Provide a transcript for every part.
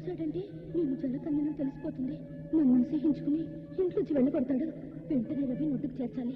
వచ్చాడంటే నేను జలకన్యను తెలిసిపోతుంది. నన్ను అసహించుకుని ఇంట్లోంచి వెళ్ళగొడతాడు. వెంటనే రవి ఒడ్డుకు చేర్చాలి.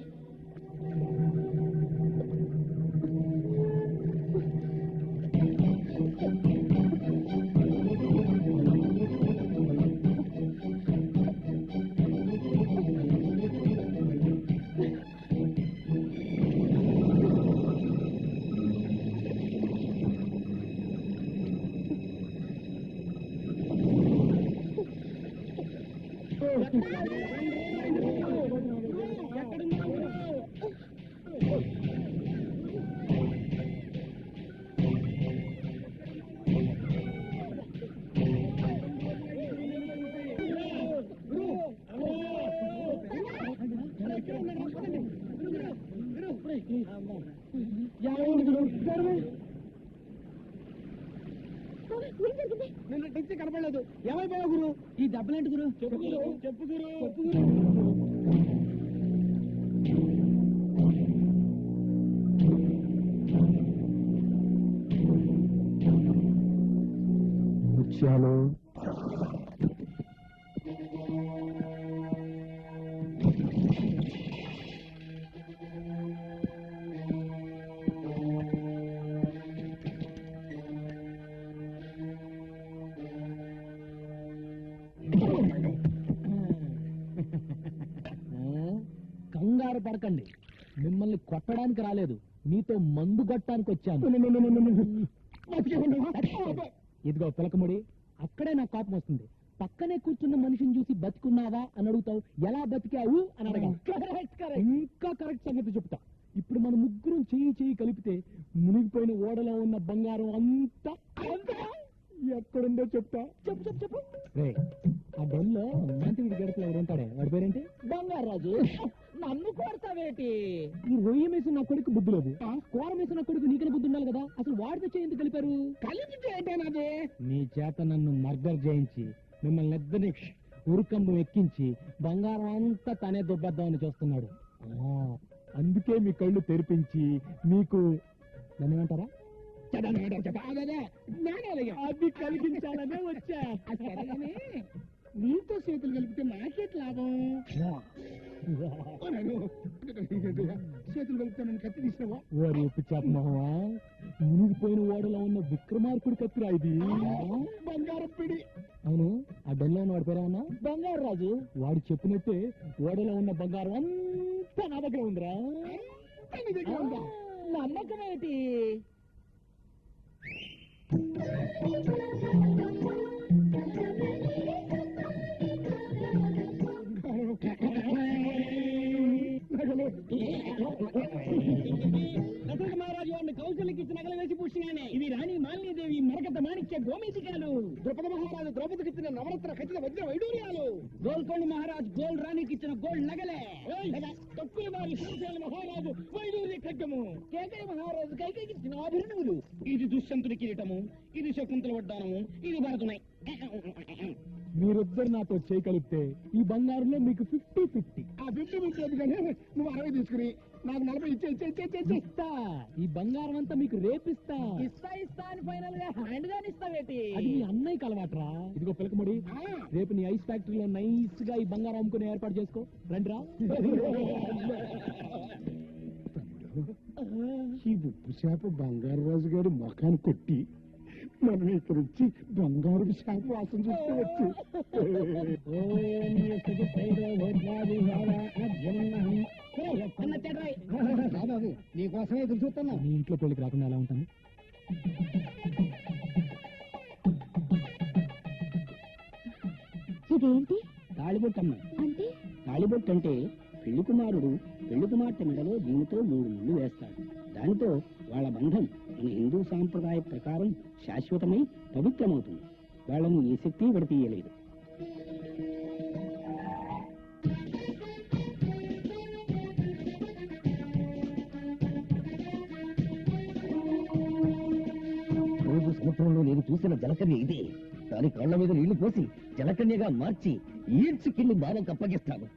నిన్న టీచర్ కనపడలేదు. ఏమైపోయావు గురు? ఈ దెబ్బలేంటి గురు? చెప్పు గురు, చెప్పు గురు, చెప్పు గురు. ముత్యాలు కంగారు పడకండి. మిమ్మల్ని కొట్టడానికి రాలేదు, మీతో మందు కొట్టడానికి వచ్చాను. ఇదిగో పిలకముడి, అక్కడే నాకు కోపం వస్తుంది. పక్కనే కూర్చున్న మనిషిని చూసి బతికున్నావా అని అడుగుతావు, ఎలా బతికావు అని అడగాలి. ఇంకా కరెక్ట్ సంగతి చెప్తా. ఇప్పుడు మన ముగ్గురం చెయ్యి కలిపితే మునిగిపోయిన ఓడలో ఉన్న బంగారం అంతా ఎక్కడుందో చెప్తా. చెప్పు చెప్పు చెప్పు. ఆ డొల్లో మంత్రి గడపలో ఎవరు ఉంటాడే, వాడి పేరేంటి? బంగారాజు. నన్ను కొడతావేటి? ఈ రొయ్య మేసిన నా కొడుకు బుద్ధి లేదు, కూర మేసిన నా కొడుకు నీకని బుద్ధి ఉండాలి కదా. అసలు వాడితో చేయందుకు కలిపారు? కలిపితే ఏంటేనాదే? నీ చేత నన్ను మర్డర్ చేయించి మిమ్మల్ని ఇద్దరిని ఉరుకంబం ఎక్కించి బంగారం అంతా తనే దుబ్బద్దామని చూస్తున్నాడు. అందుకే మీ కళ్ళు తెరిపించి మీకు నన్ను ఏమంటారా అది కలిగించాలనే వచ్చా. నీతో చేతులు కలిపితే నాకేట్ లాభం? చేతులు కలిపితే నన్ను కత్తి తీసినావా? ఓరి ఉప్పు చెప్పమా, మునిగిపోయిన ఓడలో ఉన్న విక్రమార్కుడి కత్తిరా ఇది. బంగారం పిడి. అవును, ఆ డెల్లో ఉన్న వాడి పేరేమన్నా? బంగారు రాజు. వాడు చెప్పినట్టే ఓడలో ఉన్న బంగారం అంతా నా దగ్గర ఉందిరా. నమ్మకం ఏంటి? మహారాజు వాడిని కౌశల్యకి ఇచ్చిన నగలు వేసి పూసినానే. ఇవి రాణి మాలినీదేవి మరకత మాణిక్య గోమేతికాలు. ద్రౌపద మహారాజు ద్రౌపదికి ఇచ్చిన నవరత్న ఖచ్చిత వజ్ర వైడూర్యాలు. గోల్కొండ మహారాజు గోల్డ్ రాణికి ఇచ్చిన గోల్డ్ నగలే. తక్కువ వారి శ్రీశైల మహారాజు వైడూర్య ఖడ్గము. కేకయ మహారాజు కైకేయికి ఇచ్చిన ఆభరణములు. ఇది దుష్యంతుడి కిరీటము, ఇది శకుంతల వడ్డానము, ఇది భరతునై. మీరిద్దరు నాతో చేయగలిగితే ఈ బంగారంలో మీకు 50-50. ఆ 50 కానీ నువ్వు 60 తీసుకుని నాకు 40 ఇస్తా. ఈ బంగారం అంతా మీకు రేపిస్తా. ఇస్తా అని ఫైనల్ గా హ్యాండ్ గాని ఇస్తావేటి? అది మీ అన్నయ్యకి అలవాట్రా. ఇదిగో పిలకముడి, రేపు నీ ఐస్ ఫ్యాక్టరీలో నైస్ గా ఈ బంగారం అమ్ముకుని ఏర్పాటు చేసుకో. రండిరా. ఈ ఉప్పు చేప బంగారు రాజు గారి మొఖాన్ని కొట్టి మనం ఇక్కడ వచ్చి బంగారు చేప వాసన చూసుకోవచ్చు. నీకోసమే ఎదురు చూస్తున్నా. నీ ఇంట్లో పెళ్లికి రాకుండా ఎలా ఉంటాను? ఇదేంటి? తాళిబొట్టమ్మ అంటే? తాళిబొట్టు అంటే పెళ్లి కుమారుడు పెళ్లి కుమార్తె మెడలో దీనితో 3 ముళ్ళు వేస్తాడు. దానితో వాళ్ళ బంధం మన హిందూ సాంప్రదాయ ప్రకారం శాశ్వతమై పవిత్రమవుతుంది. వాళ్ళని ఏ శక్తి విడతీయలేదు. రోజు సముద్రంలో నేను చూసిన జలకన్య ఇదే. దాని కళ్ళ మీద నీళ్లు పోసి జలకన్యగా మార్చి ఈడ్చుకెళ్లి బాలకు అప్పగిస్తాను.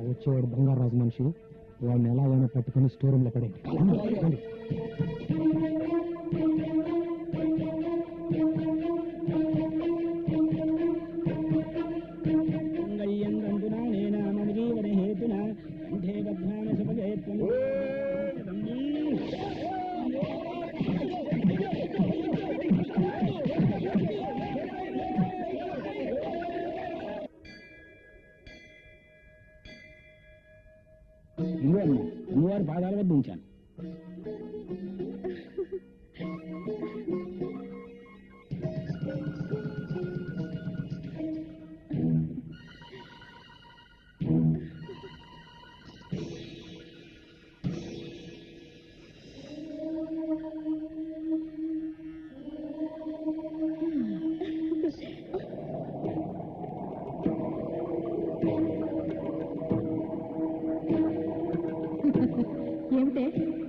వచ్చేవాడు బంగారాజు మనిషి. వాడిని ఎలాగైనా పట్టుకుని స్టోర్ రూమ్ లో పడే. అమ్మవారి పాదాల వద్ద ఉంచాను. ఏమిటే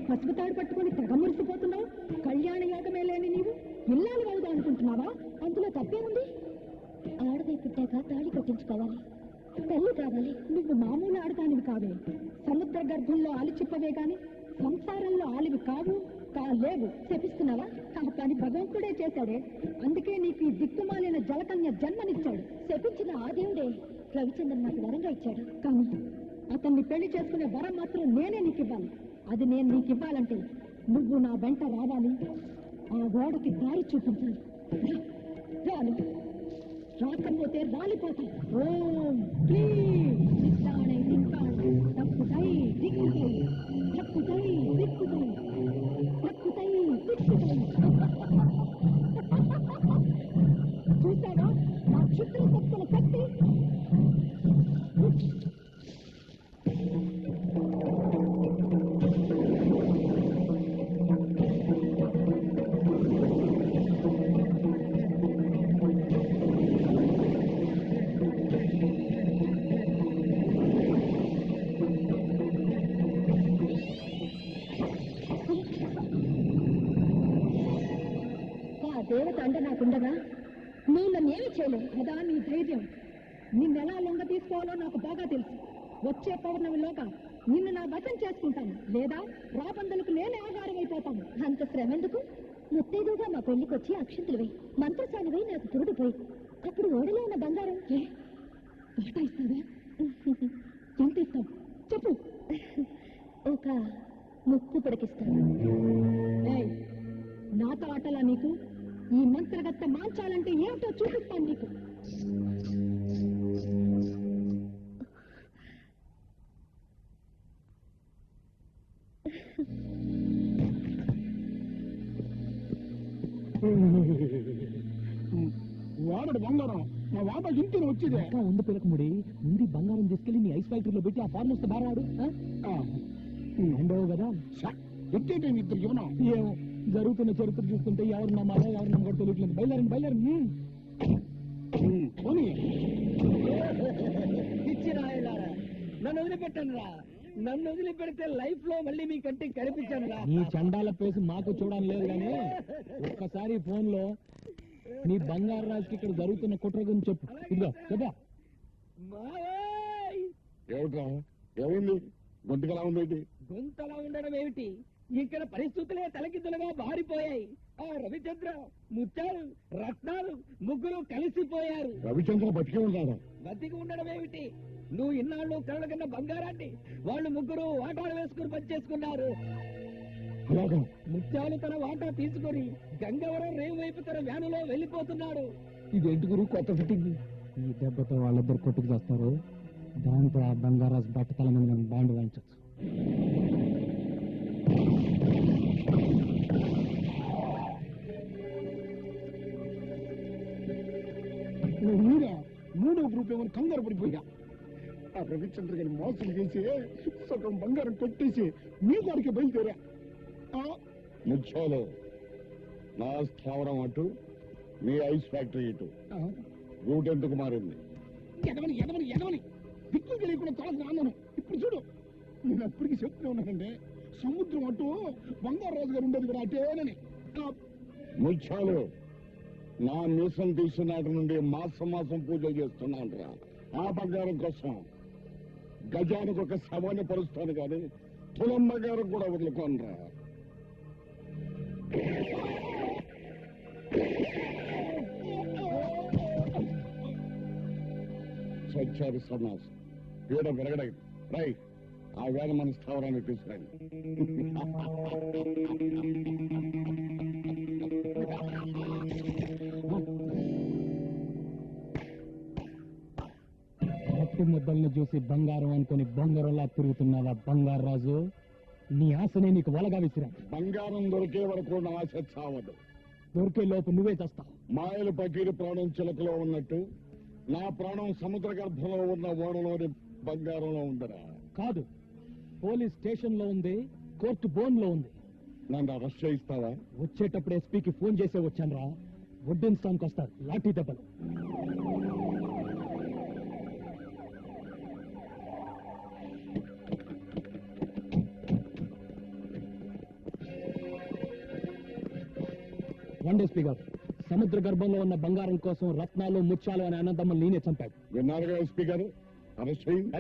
పసుపు తాడు పట్టుకొని తెగ మురిసిపోతున్నావు? కళ్యాణ యోగమే లేని నీవు ఇల్లాలు వెళ్దాం అనుకుంటున్నావా? అందులో తప్పేముంది? ఆడదే పుట్టాక తాళి కట్టించుకోవాలి, తల్లి కావాలి. నువ్వు మామూలు ఆడదానివి కావే. సముద్ర గర్భంలో ఆలిచిప్పవే గాని సంసారంలో ఆలివి కావు, కాలేవు. శపిస్తున్నావా? కానీ భగవంతుడే చేశాడే. అందుకే నీకు ఈ దిక్కుమాలిన జలకన్య జన్మనిచ్చాడు. శపించిన ఆ దేవుడే రవిచంద్రన్ నాకు వరంగా ఇచ్చాడు. కానీ అతన్ని పెళ్లి చేసుకునే వరం మాత్రం నేనే నీకు ఇవ్వాలి. అది నేను నీకు ఇవ్వాలంటే నువ్వు నా వెంట రావాలి, ఆ గోడకి దారి చూపించాలి. రాను, రాకపోతే రాలిపోతాయి. ఓం క్లీం నిత్తాణై నిత్తాణై తప్పుతై దిక్కుతై తప్పుతై దిక్కుతై తప్పుతై దిక్కుతై. చూసావా నా క్షుద్ర శక్తుల శక్తి? దేవత అంటే నాకుండగా నువ్వు నన్నేమి చేయలేవు. అదా నీ ధైర్యం. నిన్నెలా లొంగ తీసుకోవాలో నాకు బాగా తెలుసు. వచ్చే పౌర్ణమిలోగా నిన్ను నా వశం చేసుకుంటాను, లేదా రాబందులకు నేనే ఆహారం అయిపోతాను. అంత శ్రమ ఎందుకు? ముత్తైదుగా మా పెళ్లికి వచ్చి అక్షంతులు వేయి, మంత్రసానివై నాకు పురుడుపోయి అప్పుడు ఓడలో ఉన్న బంగారం వాటా ఇస్తావా? ఎంత ఇస్తావు చెప్పు. ఒక ముక్కు పిడకిస్తాను. నాతో ఆటలా నీకు? ఈ మంత్రగత్త మార్చాలంటే ఏమిటో చూపిస్తాను నీకు. వాడు బంగారం నా వాటా ఇంటిని వచ్చేదే. ఉంది పిలకముడి, ముందు బంగారం తీసుకెళ్లి నీ ఐస్ ఫ్యాక్టరీలో పెట్టి ఆ ఫార్మర్స్ తో బారాడు ఉండవు కదా. ఎట్టేటే ఇద్దరు ఇవ్వను. ఏమో జరుగుతున్న చరిత్ర చూస్తుంటే ఎవరు నమ్మాలో ఎవరు నమ్మకూడదు తెలియట్లేదు. బయలుదేరండి బయలుదేరండి. నన్ను వదిలిపెట్టాను రా. నన్ను వదిలిపెడితే లైఫ్ లో మళ్ళీ మీ కంటికి కనిపించాను రా. నీ చండాల పేసి మాకు చూడడం లేదు కానీ ఒక్కసారి ఫోన్ లో నీ బంగారు రాజుకి ఇక్కడ జరుగుతున్న కుట్ర గురించి చెప్పు. ఇదిగో చెప్పా. ఏమిట్రా ఏమైంది? గొంతుకలా ఉంది. గొంతలా ఉండడం ఏమిటి? ఇక్కడ పరిస్థితులే తలకిందులుగా మారిపోయాయి. ఆ రవిచంద్ర, ముత్యాలు, రత్నాలు ముగ్గురు కలిసిపోయారు. రవిచంద్ర బతికి ఉన్నాడా? బతికి ఉండడం ఏమిటి? నువ్వు ఇన్నాళ్ళు కళ్ళ కన్నా బంగారాన్ని వాళ్ళు ముగ్గురు వాటాలు వేసుకుని పనిచేసుకున్నారు. అలాగా? ముత్యాలు తన వాటా తీసుకుని గంగవరం రేవు వైపు తన వ్యానులో వెళ్ళిపోతున్నాడు. ఇదేంటి గురు కొత్త ఫిట్టింగ్? ఈ దెబ్బతో వాళ్ళిద్దరు కొట్టుకు చేస్తారు. దాంతో ఆ బంగారాజు బట్టతల మీద మనం బాండ్ వాయించచ్చు. మూడో గ్రూప్ ఏమని కంగారు పడిపోయా. ఆ రవిచంద్ర గారిని మోసం చేసి సగం బంగారం కొట్టేసి మీ వాడికి బయలుదేరా. ముఖ్యాలు నా స్థావరం అటు, మీ ఐస్ ఫ్యాక్టరీ ఇటు. రూట్ ఎందుకు మారింది? ఎదవని ఎదవని ఎదవని దిక్కు తెలియకుండా తోలకు రాను. ఇప్పుడు చూడు, నేను అప్పటికి చెప్తూనే ఉన్నానండి, సముద్రం అటు బంగారాజు గారు ఉండేది కూడా అటేనని. ముఖ్యాలు నా మీసం తీసిన నాటి నుండి మాసం మాసం పూజలు చేస్తున్నాను రా. ఆ బంగారం కోసం గజానికి ఒక శవాన్ని పరుస్తాను కానీ తులం బంగారం కూడా వదులుకోను రా. సత్యాది సన్నాసం పీడ పెరగడైంది. రై, ఆ వేళ మన స్థావరాన్ని తీసుకురండి. మట్టి ముద్దల్ని చూసి బంగారం అనుకుని బంగారంలా తిరుగుతున్నావా బంగారు రాజు? నీ ఆశనే నీకు వలగా విసిరా. బంగారం దొరికే వరకు నా ఆశ చావదు. దొరికే లోపు నువ్వే చేస్తావు. మాయల పకీరు ప్రాణం చిలకలో ఉన్నట్టు నా ప్రాణం సముద్ర గర్భంలో ఉన్న ఓడలోని బంగారంలో ఉందరా. కాదు, పోలీస్ స్టేషన్ లో ఉంది, కోర్టు బోన్ లో ఉంది. నన్ను అరెస్ట్ చేయిస్తావా? వచ్చేటప్పుడు ఎస్పీకి ఫోన్ చేసే వచ్చాను రా. వడ్డించడానికి వస్తారు లాఠీ దెబ్బలు. రండి ఎస్పీ గారు. సముద్ర గర్భంలో ఉన్న బంగారం కోసం రత్నాలు ముత్యాలు అనే అన్నదమ్మలు నేనే చంపాడు. విన్నారుగా ఎస్పీ గారు, అరెస్ట్ చేయండి.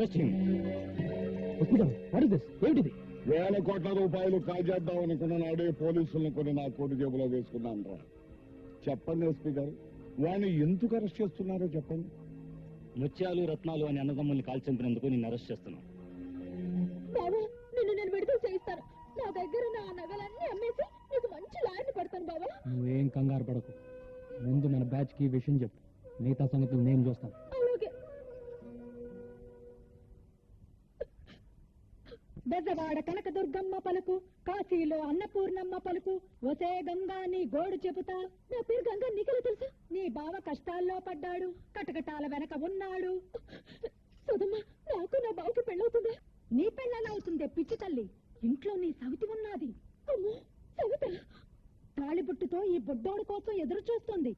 ఎస్పీ గారు, వాట్ ఇస్ దిస్? ఏమిటిది? వేల కోట్ల రూపాయలు కాజేద్దాం అనుకున్న నాడే పోలీసులను కొని నా కోటి జేబులో వేసుకున్నాను రా. చెప్పండి ఎస్పీ గారు, వాడిని ఎందుకు అరెస్ట్ చేస్తున్నారో చెప్పండి. ముత్యాలు రత్నాలు అని అన్నదమ్ముల్ని కాల్చంపినందుకు నిన్ను అరెస్ట్ చేస్తున్నాం. బాబా, నిన్ను నేను విడుదల చేయిస్తాను. నా దగ్గర నా నగలన్నీ అమ్మేసి నీకు మంచి లాయర్ని పెడతాను బాబా. నువ్వేం కంగారు పడకు. ముందు మన బ్యాచ్ కి విషయం చెప్పు, మిగతా సంగతులు నేను చూస్తాను. అలాగే. బెజవాడ కనకదుర్గమ్మ పలుకు, కాశీలో అన్నపూర్ణమ్మ పలుకు, ఒసే గంగా నీ గోడు చెబుతా. నా పేరు గంగా, నీకెలా తెలుసా? నీ బావ కష్టాల్లో పడ్డాడు, కటకటాల వెనక ఉన్నాడు. సదమ్మా, నాకు నా బావకి పెళ్ళవుతుందా? నీ పెళ్ళలా అవుతుందే పిచ్చి తల్లి. ఇంట్లో నీ సవితి ఉన్నది. అమ్మో, సవిత తాళిబుట్టుతో ఈ బొడ్డోడు కోసం ఎదురు చూస్తుంది.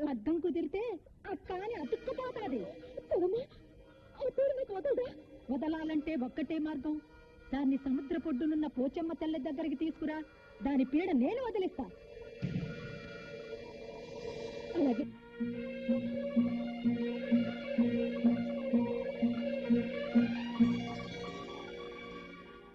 లగ్గం కుదిరితే అక్క అని అతుక్కుపోతాది. సదమ్మా, ఆ పేరు నీకు వదలదా? వదలాలంటే ఒక్కటే మార్గం. దాన్ని సముద్ర పొడ్డునున్న పోచమ్మ తెల్ల దగ్గరికి తీసుకురా. దాని పీడ నేను వదిలిస్తా.